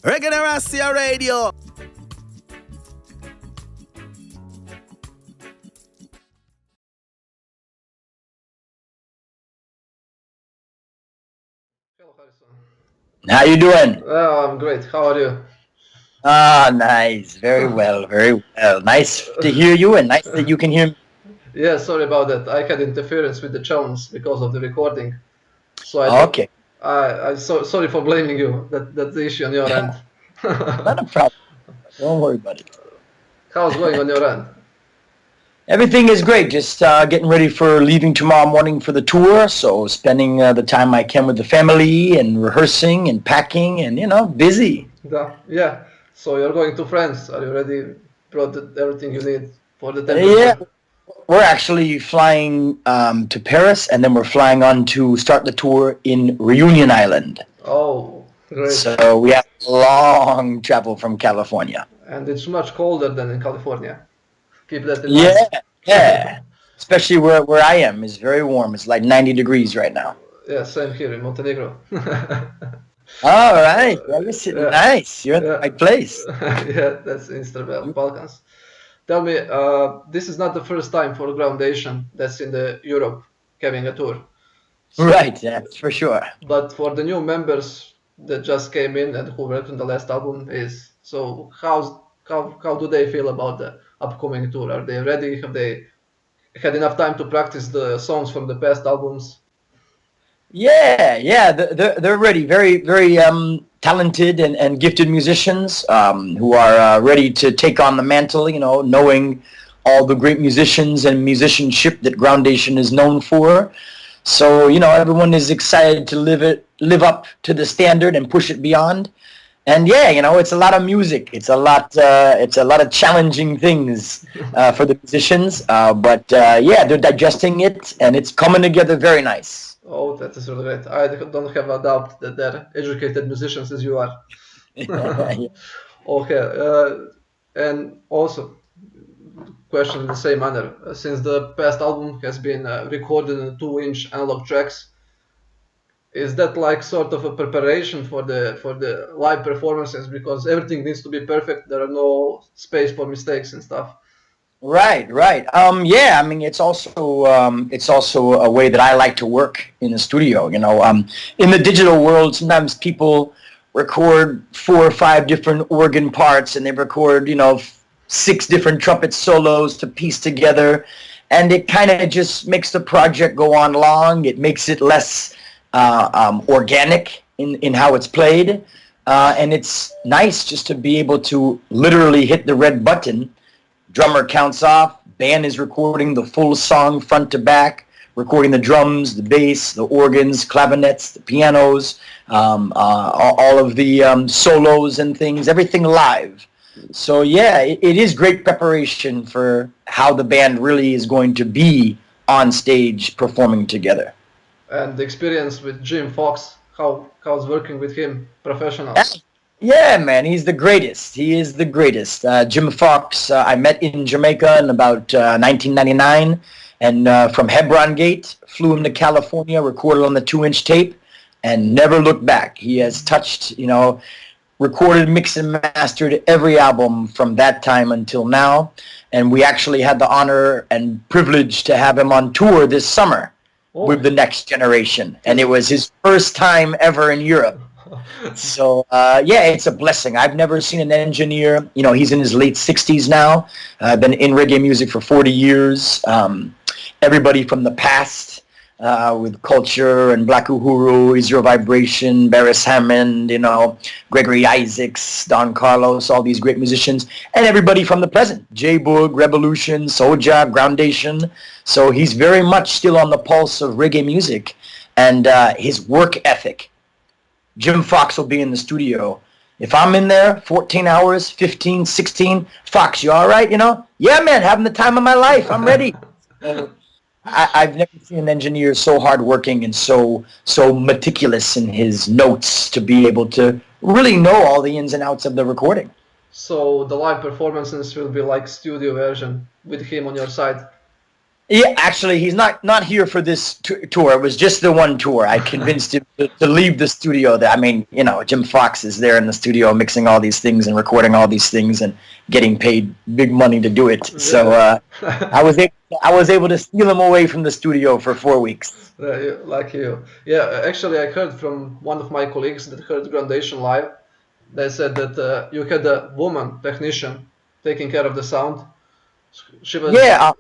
Reggaeneracija Radio. How you doing? Well, I'm great. How are you? Ah, nice. Very well, very well. Nice to hear you and nice that you can hear me. Yeah, sorry about that. I had interference with the channels because of the recording. So I thought, Okay. sorry for blaming you. That's the issue on your end. Not a problem. Don't worry about it. How's going on your end? Everything is great. Just getting ready for leaving tomorrow morning for the tour. So spending the time I can with the family and rehearsing and packing and, busy. Yeah. So you're going to France. Are you ready? Brought everything you need for the Yeah. temperature? We're actually flying to Paris, and then we're flying on to start the tour in Reunion Island. Oh, great. So we have long travel from California. And it's much colder than in California. Keep that in mind. Yeah. Especially where I am is very warm. It's like 90 degrees right now. Yeah, same here in Montenegro. All right. Yeah, you're sitting nice. You're in the right place. Yeah, that's Eastern Balkans. Tell me, this is not the first time for Groundation that's in the Europe having a tour. So, right, that's for sure. But for the new members that just came in and who worked on the last album how do they feel about the upcoming tour? Are they ready? Have they had enough time to practice the songs from the past albums? Yeah, they're ready. Very, very talented and gifted musicians who are ready to take on the mantle, knowing all the great musicians and musicianship that Groundation is known for. So, everyone is excited to live up to the standard and push it beyond. And yeah, it's a lot of music. It's a lot of challenging things for the musicians. But they're digesting it and it's coming together very nice. Oh, that is really great. I don't have a doubt that they're educated musicians as you are. Yeah. Okay, and also, question in the same manner. Since the past album has been recorded in 2-inch analog tracks, is that like sort of a preparation for the live performances? Because everything needs to be perfect. There are no space for mistakes and stuff. Right. Yeah, I mean, it's also a way that I like to work in the studio. In the digital world, sometimes people record 4 or 5 different organ parts, and they record, 6 different trumpet solos to piece together, and it kind of just makes the project go on long. It makes it less organic in how it's played, and it's nice just to be able to literally hit the red button. Drummer counts off, band is recording the full song front to back, recording the drums, the bass, the organs, clavinets, the pianos, all of the solos and things, everything live. So yeah, it is great preparation for how the band really is going to be on stage performing together. And the experience with Jim Fox, how's working with him, professional? Yeah, man, he's the greatest. He is the greatest. Jim Fox, I met in Jamaica in about 1999, and from Hebron Gate, flew him to California, recorded on the 2-inch tape, and never looked back. He has touched, recorded, mixed, and mastered every album from that time until now, and we actually had the honor and privilege to have him on tour this summer with the Next Generation, and it was his first time ever in Europe. So, it's a blessing. I've never seen an engineer, he's in his late 60s now, been in reggae music for 40 years. Everybody from the past, with Culture and Black Uhuru, Israel Vibration, Barris Hammond, Gregory Isaacs, Don Carlos, all these great musicians, and everybody from the present, J-Boog, Revolution, Soulja, Groundation. So he's very much still on the pulse of reggae music, and his work ethic. Jim Fox will be in the studio. If I'm in there 14 hours, 15, 16, Fox, you all right, Yeah, man, having the time of my life. I'm ready. I've never seen an engineer so hardworking and so meticulous in his notes to be able to really know all the ins and outs of the recording. So the live performances will be like studio version with him on your side? Yeah, actually, he's not here for this tour. It was just the one tour. I convinced him to leave the studio. That I mean, Jim Fox is there in the studio mixing all these things and recording all these things and getting paid big money to do it. So Yeah. I was able to steal him away from the studio for 4 weeks. Like you. Yeah, actually, I heard from one of my colleagues that heard Groundation live. They said that you had a woman technician taking care of the sound. She was, Yeah,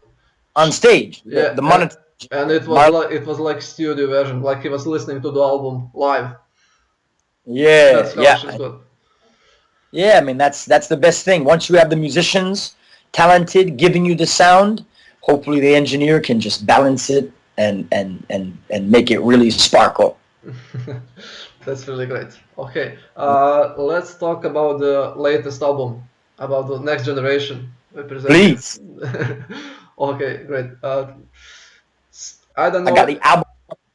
on sh stage, yeah, the monitor. and it was Mar- like studio version, like he was listening to the album live. yeah, That's how she's yeah. good. Yeah, I mean that's the best thing. Once you have the musicians talented giving you the sound, hopefully the engineer can just balance it and make it really sparkle. That's really great. Okay, let's talk about the latest album, about the next generation representing. Please. Okay, great. I don't I got the know. album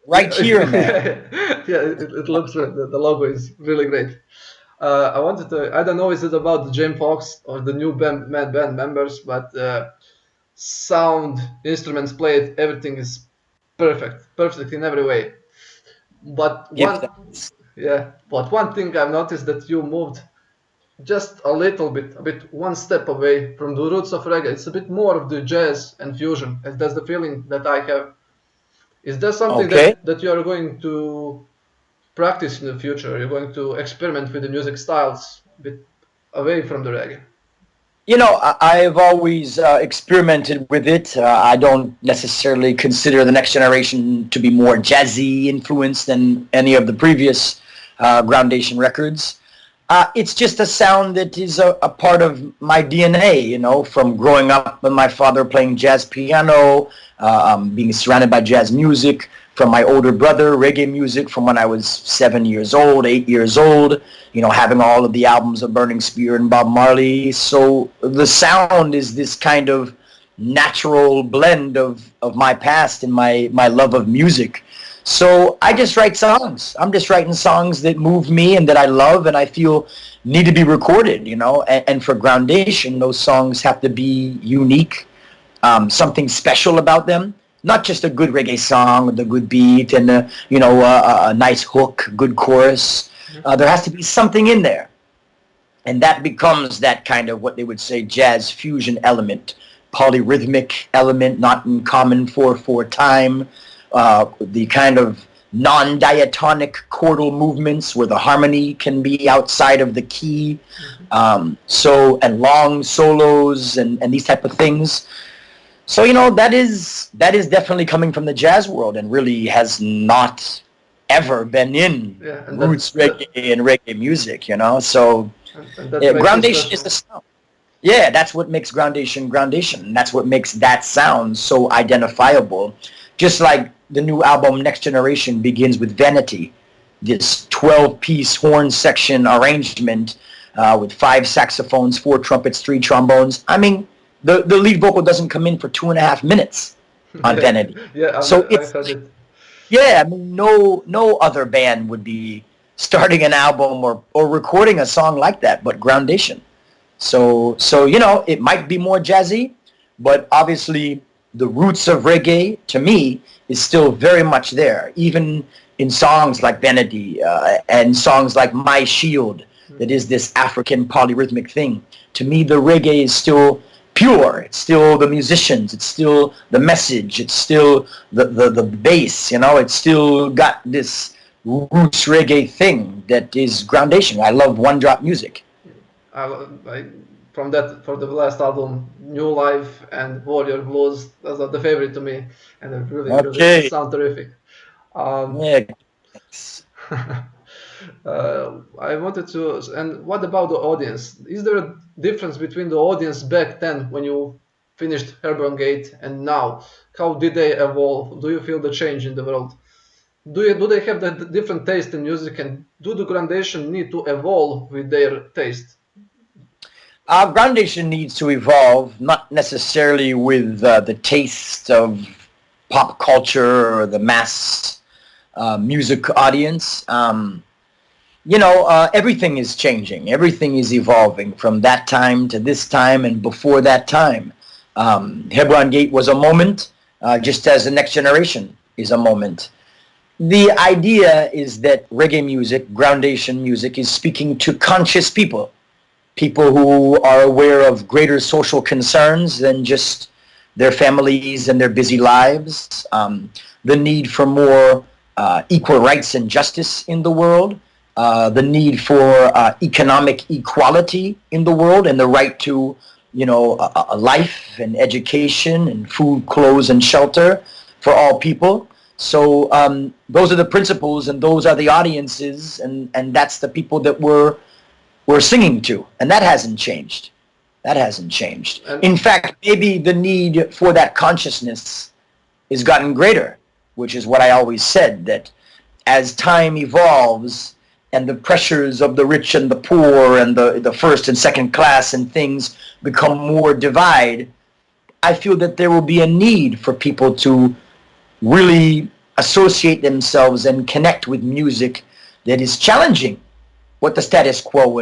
right Yeah, here, man. yeah, it looks great. The logo is really great. I wanted to. I don't know. Is it about the Jim Fox or the new band members? But sound, instruments played, everything is perfect in every way. But Give one, thanks. yeah. But one thing I've noticed that you moved just a little bit, one step away from the roots of reggae. It's a bit more of the jazz and fusion. And that's the feeling that I have. Is there something Okay. that you are going to practice in the future? You're going to experiment with the music styles a bit away from the reggae. I've always experimented with it. I don't necessarily consider the next generation to be more jazzy influenced than any of the previous Groundation records. It's just a sound that is a part of my DNA, from growing up with my father playing jazz piano, being surrounded by jazz music, from my older brother, reggae music from when I was 7 years old, 8 years old, having all of the albums of Burning Spear and Bob Marley. So the sound is this kind of natural blend of my past and my love of music. So I just write songs. I'm just writing songs that move me and that I love and I feel need to be recorded, and for Groundation, those songs have to be unique, something special about them. Not just a good reggae song with a good beat and a nice hook, good chorus. There has to be something in there, and that becomes that kind of what they would say jazz fusion element, polyrhythmic element, not in common 4/4 time, the kind of non-diatonic chordal movements where the harmony can be outside of the key, and long solos and these type of things. So that is definitely coming from the jazz world and really has not ever been in Yeah, and roots reggae and reggae music. So that makes it Groundation is special. the sound. Yeah, that's what makes Groundation. And that's what makes that sound so identifiable. Just like the new album Next Generation begins with Vanity, this 12-piece horn section arrangement with 5 saxophones, 4 trumpets, 3 trombones. I mean, the lead vocal doesn't come in for 2.5 minutes on Yeah, Vanity. yeah, So I it's, heard it. yeah, I mean, no other band would be starting an album or recording a song like that, but Groundation. So it might be more jazzy, but obviously the roots of reggae to me is still very much there, even in songs like Vanity and songs like My Shield, that is this African polyrhythmic thing. To me, the reggae is still pure. It's still the musicians. It's still the message. It's still the bass. It's still got this roots reggae thing that is Groundation. I love one drop music. I from that for the last album, New Life and Warrior Blues, those are the favorite to me, and they really Okay. sound terrific. Um, Yeah. Thanks. I wanted to, and what about the audience? Is there a difference between the audience back then when you finished Herborn Gate and now? How did they evolve? Do you feel the change in the world? Do they have the different taste in music, and do the Groundation need to evolve with their taste? Our Groundation needs to evolve, not necessarily with the taste of pop culture or the mass music audience. Everything is changing. Everything is evolving from that time to this time and before that time. Hebron Gate was a moment, just as the next generation is a moment. The idea is that reggae music, groundation music, is speaking to conscious people, people who are aware of greater social concerns than just their families and their busy lives, the need for more equal rights and justice in the world, the need for economic equality in the world, and the right to, a life and education and food, clothes, and shelter for all people. So those are the principles, and those are the audiences, and that's the people that we're singing to, and that hasn't changed. That hasn't changed. In fact, maybe the need for that consciousness has gotten greater, which is what I always said, that as time evolves and the pressures of the rich and the poor and the first and second class and things become more divide, I feel that there will be a need for people to really associate themselves and connect with music that is challenging what the status quo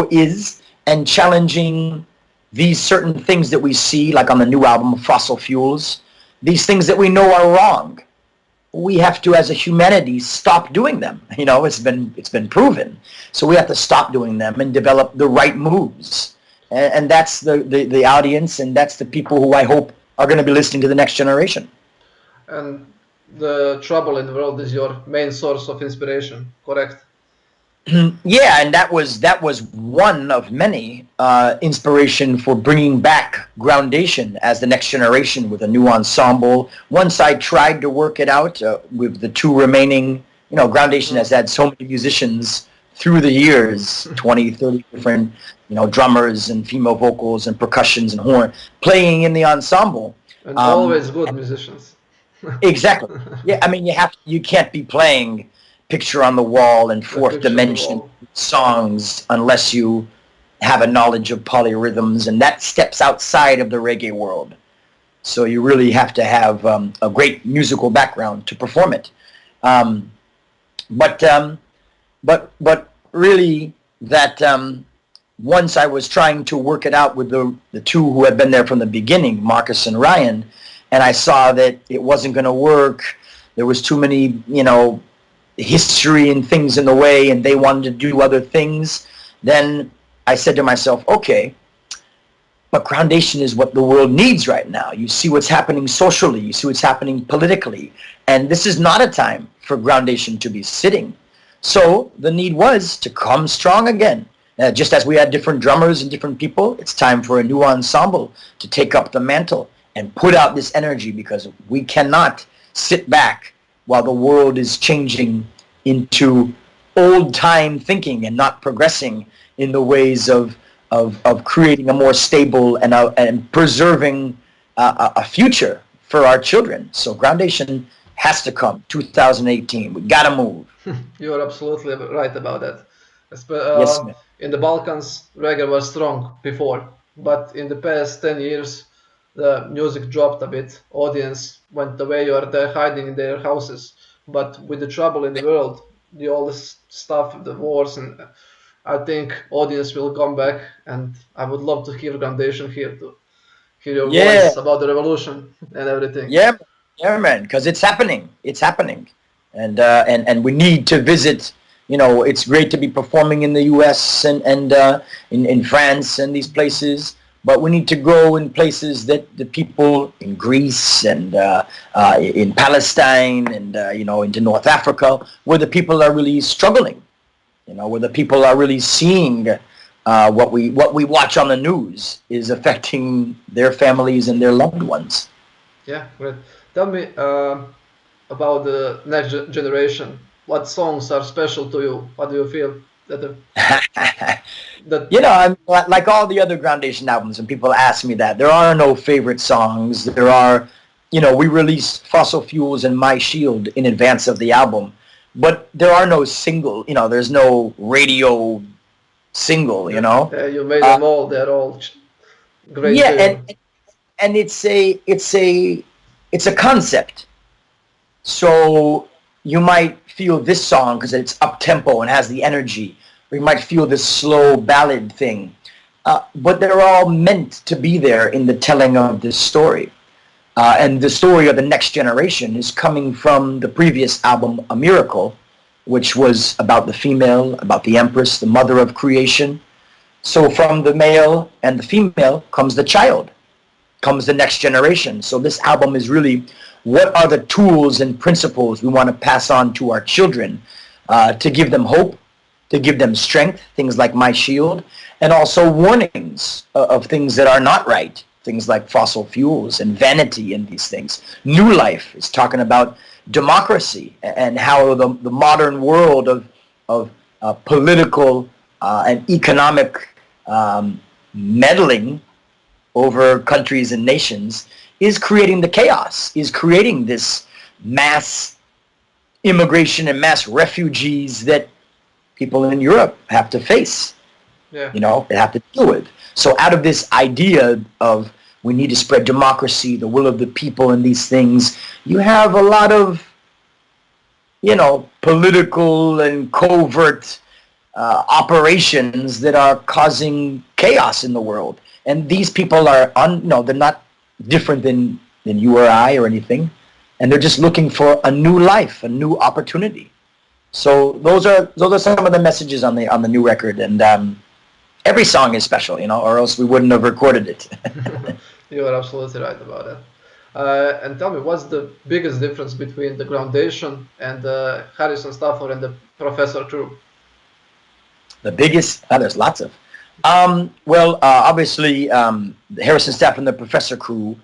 is, and challenging these certain things that we see, like on the new album, Fossil Fuels, these things that we know are wrong. We have to, as a humanity, stop doing them. It's been proven. So we have to stop doing them and develop the right moves. And that's the audience, and that's the people who I hope are going to be listening to the next generation. And the trouble in the world is your main source of inspiration, correct? Yeah, and that was one of many inspiration for bringing back Groundation as the next generation with a new ensemble. Once I tried to work it out with the two remaining, Groundation has had so many musicians through the years, 20, 30 different, drummers and female vocals and percussions and horn playing in the ensemble. And always good musicians. Exactly. Yeah, I mean, you can't be playing Picture on the Wall and Fourth Dimension songs unless you have a knowledge of polyrhythms, and that steps outside of the reggae world. So you really have to have a great musical background to perform it. But really, that once I was trying to work it out with the two who had been there from the beginning, Marcus and Ryan, and I saw that it wasn't going to work. There was too many, history and things in the way, and they wanted to do other things. Then I said to myself, okay, but Groundation is what the world needs right now. You see what's happening socially, you see what's happening politically, and this is not a time for Groundation to be sitting. So the need was to come strong again. Just as we had different drummers and different people, it's time for a new ensemble to take up the mantle and put out this energy, because we cannot sit back while the world is changing into old-time thinking and not progressing in the ways of creating a more stable and preserving a future for our children. So Groundation has to come, 2018. We got to move. You're absolutely right about that. Yes, ma'am. In the Balkans, reggae was strong before, but in the past 10 years, the music dropped a bit. Audience went away, or they're hiding in their houses. But with the trouble in the world, all this stuff, the wars, and I think audience will come back, and I would love to hear Groundation here, to hear your voice about the revolution and everything. Yeah, man, because it's happening. It's happening, and we need to visit. It's great to be performing in the U.S. and in France and these places. But we need to go in places that the people in Greece and in Palestine and into North Africa, where the people are really struggling, where the people are really seeing what we watch on the news is affecting their families and their loved ones. Yeah, great. Tell me about the next generation. What songs are special to you? What do you feel that I'm like all the other Groundation albums, and people ask me that. There are no favorite songs. There are, we released Fossil Fuels and My Shield in advance of the album, but there are no single, there's no radio single, Yeah, you made them all. They're all great. Yeah, and it's a concept. So you might feel this song because it's up-tempo and has the energy, or you might feel this slow ballad thing. But they're all meant to be there in the telling of this story. And the story of the next generation is coming from the previous album, A Miracle, which was about the female, about the empress, the mother of creation. So from the male and the female comes the child, comes the next generation. So this album is really, what are the tools and principles we want to pass on to our children to give them hope, to give them strength, things like My Shield, and also warnings of things that are not right, things like fossil fuels and vanity and these things. New Life is talking about democracy and how the modern world of political and economic meddling over countries and nations is creating the chaos, is creating this mass immigration and mass refugees that people in Europe have to face, Yeah. you know, they have to deal with. So out of this idea of we need to spread democracy, the will of the people and these things, you have a lot of, you know, political and covert operations that are causing chaos in the world. And these people are, they're not different than you or I or anything. And they're just looking for a new life, a new opportunity. So those are some of the messages on the new record. And every song is special, you know, or else we wouldn't have recorded it. You are absolutely right about that. And tell me, what's the biggest difference between the Groundation and the Harrison, Stafford, and the Professor crew? The biggest, there's lots of. Obviously, the Harrison, Stafford, and the Professor crew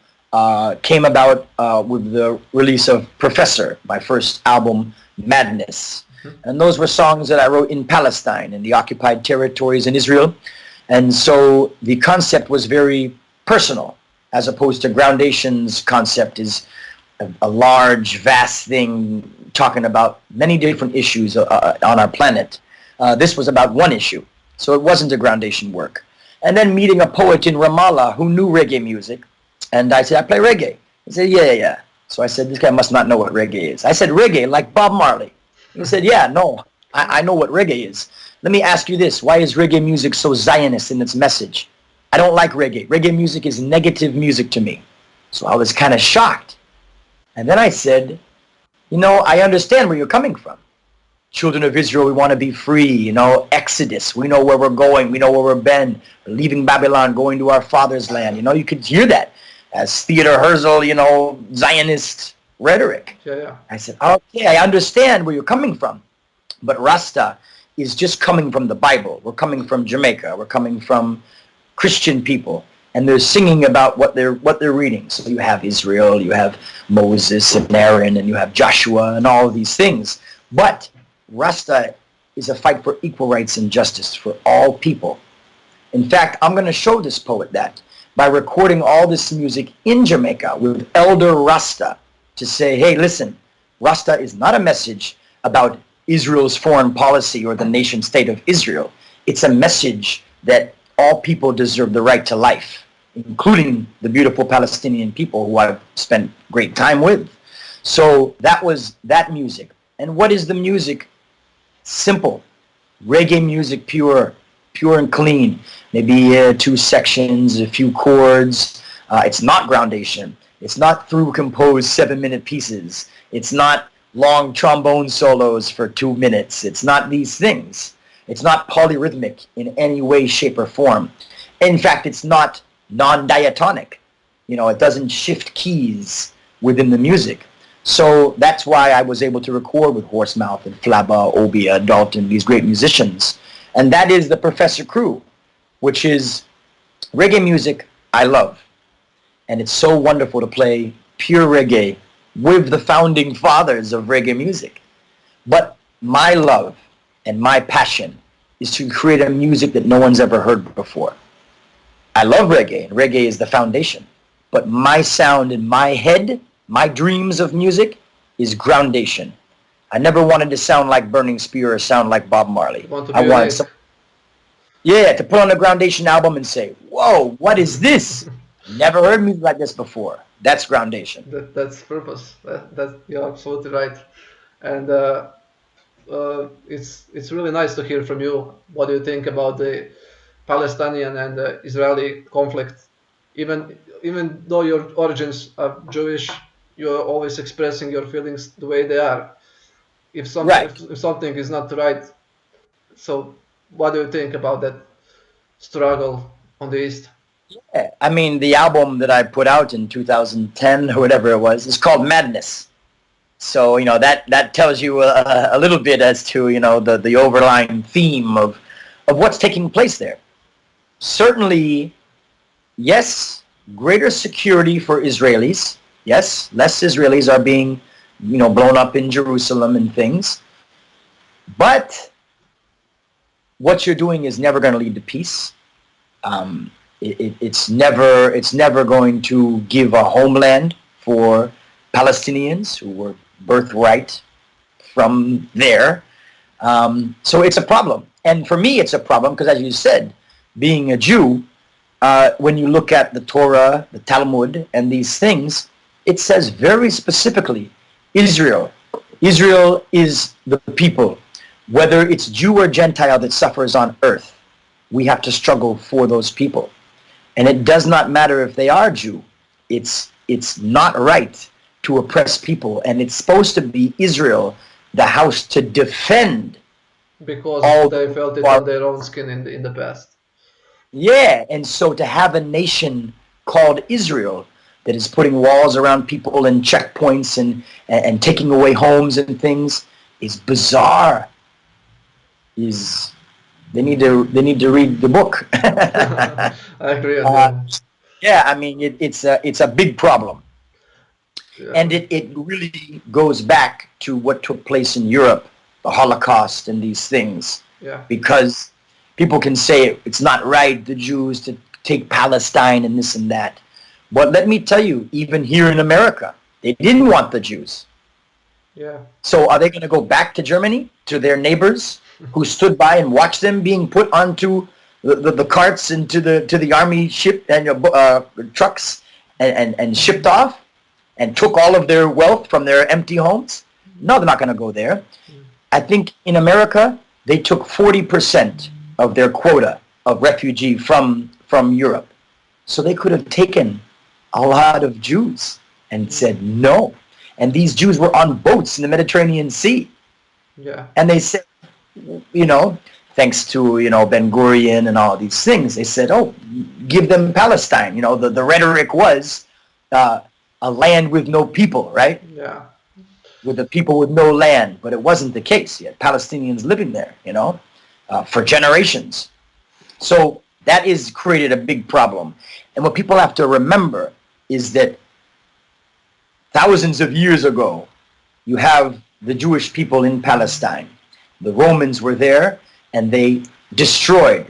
came about with the release of Professor, my first album, Madness. And those were songs that I wrote in Palestine, in the occupied territories in Israel. And so the concept was very personal, as opposed to Groundation's concept is a large, vast thing talking about many different issues on our planet. This was about one issue, so it wasn't a Groundation work. And then meeting a poet in Ramallah who knew reggae music, and I said, I play reggae. He said, yeah. So I said, this guy must not know what reggae is. I said, reggae, like Bob Marley. He said, yeah, no, I know what reggae is. Let me ask you this, why is reggae music so Zionist in its message? I don't like reggae. Reggae music is negative music to me. So I was kind of shocked. And then I said, you know, I understand where you're coming from. Children of Israel, we want to be free, you know, Exodus, we know where we're going, we know where we've been, we're leaving Babylon, going to our father's land. You know, you could hear that as Theodore Herzl, you know, Zionist rhetoric. Yeah. I said, okay, I understand where you're coming from. But Rasta is just coming from the Bible. We're coming from Jamaica. We're coming from Christian people. And they're singing about what they're reading. So you have Israel, you have Moses and Aaron, and you have Joshua and all of these things. But Rasta is a fight for equal rights and justice for all people. In fact, I'm going to show this poet that by recording all this music in Jamaica with Elder Rasta to say, hey, listen, Rasta is not a message about Israel's foreign policy or the nation state of Israel. It's a message that all people deserve the right to life, including the beautiful Palestinian people who I've spent great time with. So that was that music. And what is the music? Simple. Reggae music, pure and clean. Maybe 2 sections, a few chords. It's not Groundation. It's not through composed 7-minute pieces. It's not long trombone solos for 2 minutes. It's not these things. It's not polyrhythmic in any way, shape, or form. In fact, it's not non-diatonic. You know, it doesn't shift keys within the music. So that's why I was able to record with Horsemouth and Flabba, Obia, Dalton, these great musicians. And that is the Professor crew, which is reggae music I love. And it's so wonderful to play pure reggae with the founding fathers of reggae music. But my love and my passion is to create a music that no one's ever heard before. I love reggae, and reggae is the foundation. But my sound in my head, my dreams of music, is Groundation. I never wanted to sound like Burning Spear or sound like Bob Marley. I wanted to put on a Groundation album and say, whoa, what is this? Never heard music like this before. That's Groundation. That's purpose. You're absolutely right. And it's really nice to hear from you. What do you think about the Palestinian and Israeli conflict? Even though your origins are Jewish, you're always expressing your feelings the way they are. Right. If something is not right, so what do you think about that struggle on the East? Yeah. I mean, the album that I put out in 2010 or whatever it was is called Madness. So that tells you a little bit as to the overlying theme of what's taking place there. Certainly, yes, greater security for Israelis. Yes, less Israelis are being blown up in Jerusalem and things. But what you're doing is never going to lead to peace. Um, it's never going to give a homeland for Palestinians who were birthright from there. So it's a problem. And for me, it's a problem because, as you said, being a Jew, when you look at the Torah, the Talmud, and these things, it says very specifically, Israel. Israel is the people. Whether it's Jew or Gentile that suffers on earth, we have to struggle for those people. And it does not matter if they are Jew. It's not right to oppress people. And it's supposed to be Israel, the house to defend Because all they those felt who it are. on their own skin in the past. Yeah, and so to have a nation called Israel that is putting walls around people and checkpoints and taking away homes and things is bizarre. Is they need to read the book. I agree on uh, you. yeah, I mean it's a big problem, Yeah, and it really goes back to what took place in Europe, the Holocaust and these things, yeah, because people can say it's not right, the Jews, to take Palestine and this and that. But let me tell you, even here in America, they didn't want the Jews. yeah, So are they going to go back to Germany, to their neighbors who stood by and watched them being put onto the carts and to the army ship and trucks and shipped off and took all of their wealth from their empty homes? No, they're not going to go there. I think in America, they took 40% of their quota of refugee from Europe. So they could have taken a lot of Jews and said no. And these Jews were on boats in the Mediterranean Sea. yeah, And they said, you know, thanks to, Ben Gurion and all these things, they said, oh, give them Palestine. The rhetoric was a land with no people, right? yeah, With the people with no land. But it wasn't the case. You had Palestinians living there, for generations. So that is created a big problem. And what people have to remember is that thousands of years ago, you have the Jewish people in Palestine. The Romans were there and they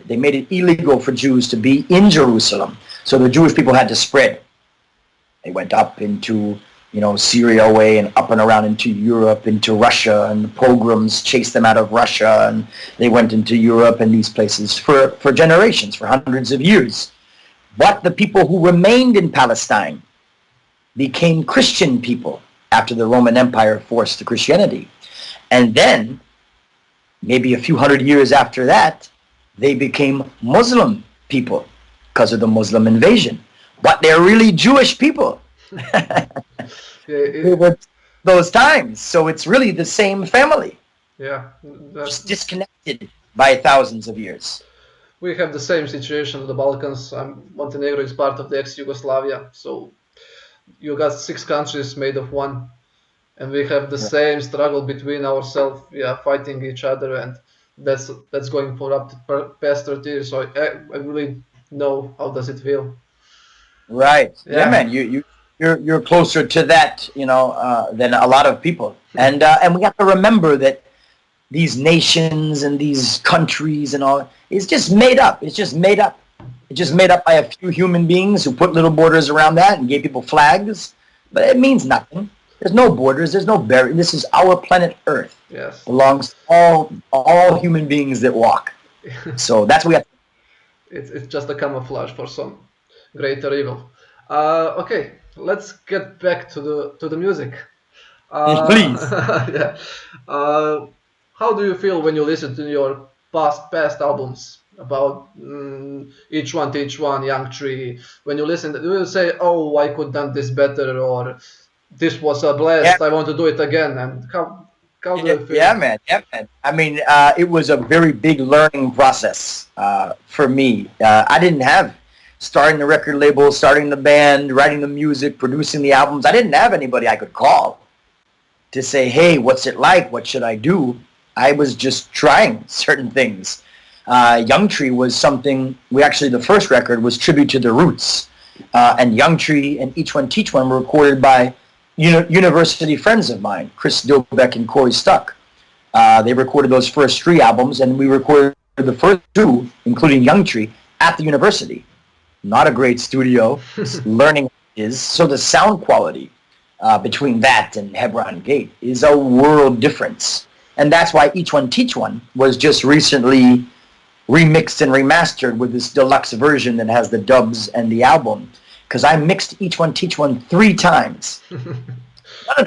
they made it illegal for Jews to be in Jerusalem. So the Jewish people had to spread. They went up into, Syria way and up and around into Europe, into Russia, and the pogroms chased them out of Russia, and they went into Europe and these places for generations, for hundreds of years. But the people who remained in Palestine became Christian people after the Roman Empire forced the Christianity. And then, maybe a few hundred years after that, they became Muslim people because of the Muslim invasion. But they're really Jewish people. They yeah, were those times. So it's really the same family, yeah. just disconnected by thousands of years. We have the same situation in the Balkans. Montenegro is part of the ex-Yugoslavia, so you got 6 countries made of one, and we have the same struggle between ourselves. We are fighting each other, and that's going for up to past 30 years. So I really know how does it feel. Right. Yeah, Yeah, man. You're closer to that, than a lot of people. And we have to remember that these nations and these countries and all, it's just made up. It's just made up. It's just made up by a few human beings who put little borders around that and gave people flags. But it means nothing. There's no borders. There's no barrier. This is our planet Earth. yes. Belongs to all human beings that walk. So that's what we have. It's just a camouflage for some greater evil. Okay, let's get back to the music. Please. Yeah. How do you feel when you listen to your past albums? about each one, teach one, young tree. When you listen, you will say, "Oh, I could done this better," or "This was a Yeah, blast. I want to do it again." And how do yeah, you feel? yeah, man. Yeah, man. I mean, it was a very big learning process for me. I didn't have starting the record label, starting the band, writing the music, producing the albums. I didn't have anybody I could call to say, "Hey, what's it like? What should I do?" I was just trying certain things. Young Tree was something. We actually the first record was tribute to the Roots, and Young Tree and Each One Teach One were recorded by university friends of mine, Chris Dilbeck and Corey Stuck. They recorded those first three albums, and we recorded the first two, including Young Tree, at the university. Not a great studio, learning is. So the sound quality between that and Hebron Gate is a world difference. And that's why Each One Teach One was just recently remixed and remastered with this deluxe version that has the dubs and the album. Because I mixed Each One Teach One 3 times. No,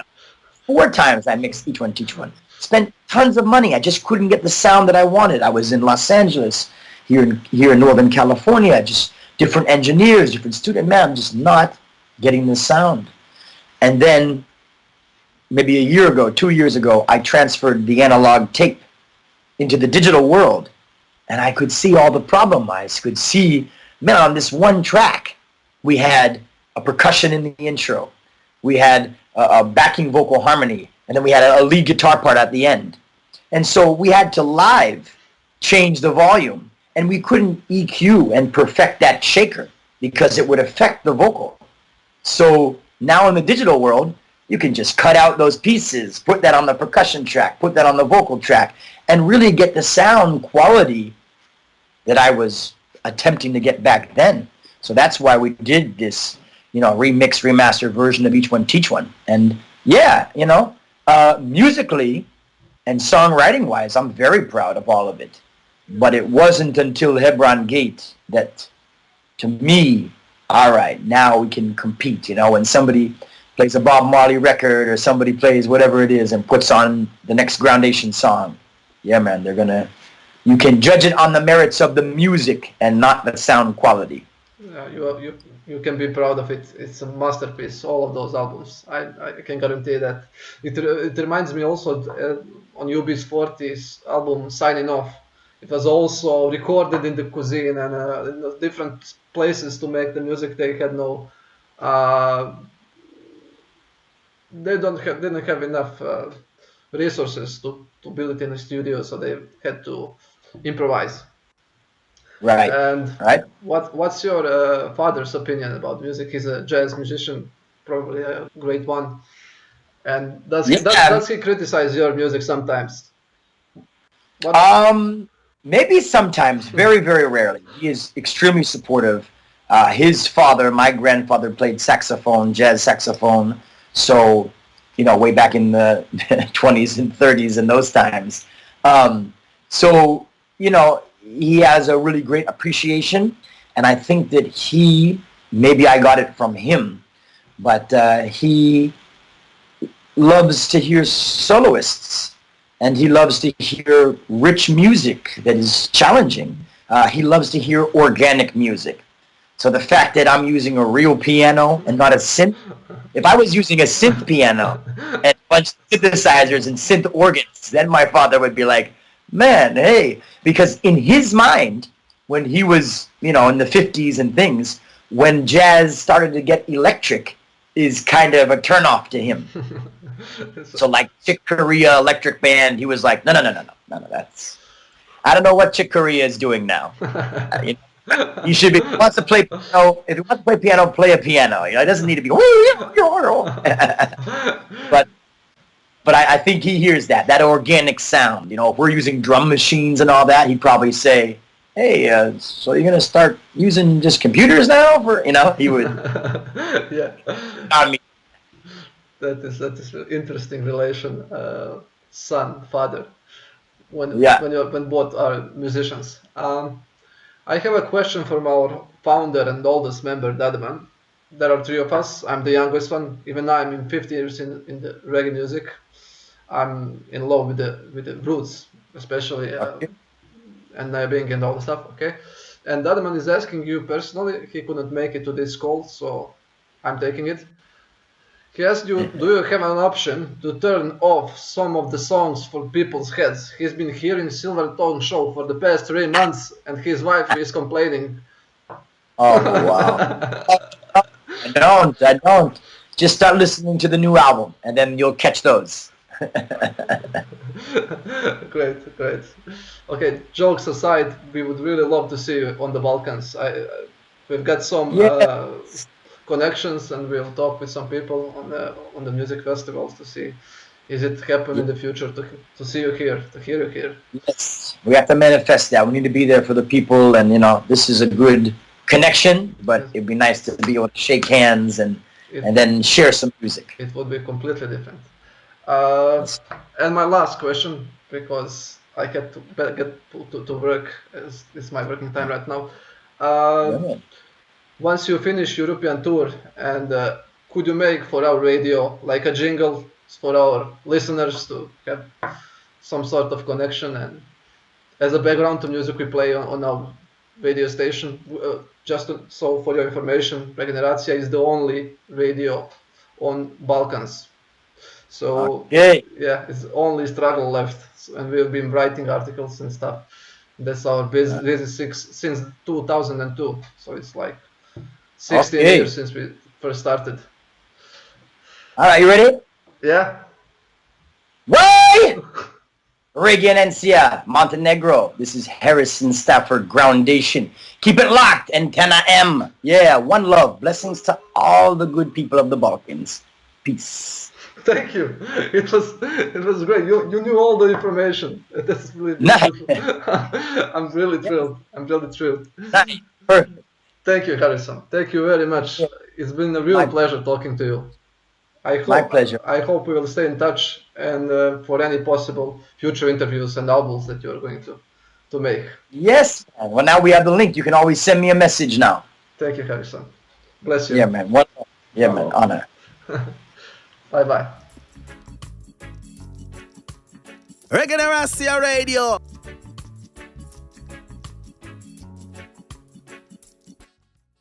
4 times I mixed Each One Teach One. Spent tons of money. I just couldn't get the sound that I wanted. I was in Los Angeles, here in Northern California, just different engineers, different student. Man, I'm just not getting the sound. And then maybe a year ago, 2 years ago, I transferred the analog tape into the digital world. And I could see all the problem. I could see, man, on this one track, we had a percussion in the intro. We had a backing vocal harmony. And then we had a lead guitar part at the end. And so we had to live change the volume. And we couldn't EQ and perfect that shaker because it would affect the vocal. So now in the digital world, you can just cut out those pieces, put that on the percussion track, put that on the vocal track, and really get the sound quality that I was attempting to get back then. So that's why we did this, remix, remastered version of Each One Teach One. And yeah, musically and songwriting-wise, I'm very proud of all of it. But it wasn't until Hebron Gate that, to me, all right, now we can compete. When somebody plays a Bob Marley record or somebody plays whatever it is and puts on the next Groundation song, yeah, man, you can judge it on the merits of the music and not the sound quality. Yeah, you can be proud of it. It's a masterpiece. All of those albums, I can guarantee that. It reminds me also on UB40's album Signing Off. It was also recorded in the cuisine and in the different places to make the music. They had no, they didn't have enough resources to build it in the studio, so they had to improvise. Right. And Right. what's your father's opinion about music? He's a jazz musician, probably a great one. And Yeah. does he criticize your music sometimes? Maybe sometimes, very, very rarely. He is extremely supportive. His father, my grandfather, played saxophone, jazz saxophone. So, way back in the 20s and 30s and those times. So, he has a really great appreciation. And I think that maybe I got it from him, but he loves to hear soloists. And he loves to hear rich music that is challenging. He loves to hear organic music. So the fact that I'm using a real piano and not a synth, if I was using a synth piano and a bunch of synthesizers and synth organs, then my father would be like, man, hey. Because in his mind, when he was, in the 50s and things, when jazz started to get electric is kind of a turnoff to him. So like Chick Corea Electric Band, he was like, no, that's, I don't know what Chick Corea is doing now. You should be, if he wants to play piano, play a piano. It doesn't need to be, but I think he hears that organic sound. If we're using drum machines and all that, he'd probably say, hey, so you're going to start using just computers now? He would. Yeah. I mean, that is an interesting relation, son, father, when both are musicians. I have a question from our founder and oldest member, Dadaman. There are three of us. I'm the youngest one. Even now, I'm in 50 years in the reggae music. I'm in love with the roots, especially, and being and all the stuff. Okay. And the other man is asking you personally. He couldn't make it to this call, so I'm taking it. He asked you, do you have an option to turn off some of the songs for people's heads? He's been hearing Silvertone show for the past 3 months, and his wife is complaining. Oh, wow. I don't. Just start listening to the new album, and then you'll catch those. Great. Okay, jokes aside, we would really love to see you on the Balkans. We've got some connections, and we'll talk with some people on the music festivals to see is it happen in the future to see you here, to hear you here. Yes, we have to manifest that. We need to be there for the people, and this is a good connection. But it'd be nice to be able to shake hands and then share some music. It would be completely different. And my last question, because I had to get to work, as it's my working time right now. Once you finish European tour, and could you make for our radio like a jingle for our listeners to have some sort of connection, and as a background to music we play on our radio station? So for your information, Reggaeneracija is the only radio on Balkans. So it's only struggle left, and we've been writing articles and stuff. That's our business since 2002. So it's like 16 years since we first started. All right, you ready? Yeah. Way! Reggaeneracija, Montenegro. This is Harrison Stafford, Groundation. Keep it locked, Antenna M. Yeah, one love. Blessings to all the good people of the Balkans. Peace. Thank you. It was great. You knew all the information. That's really beautiful. I'm really thrilled. Nice. Perfect. Thank you, Harrison. Thank you very much. It's been a real pleasure talking to you. My pleasure. I hope we will stay in touch, and for any possible future interviews and albums that you're going to make. Yes. Well, now we have the link. You can always send me a message now. Thank you, Harrison. Bless you. Yeah, man. Man. Honor. Bye-bye. Reggaeneracija Radio.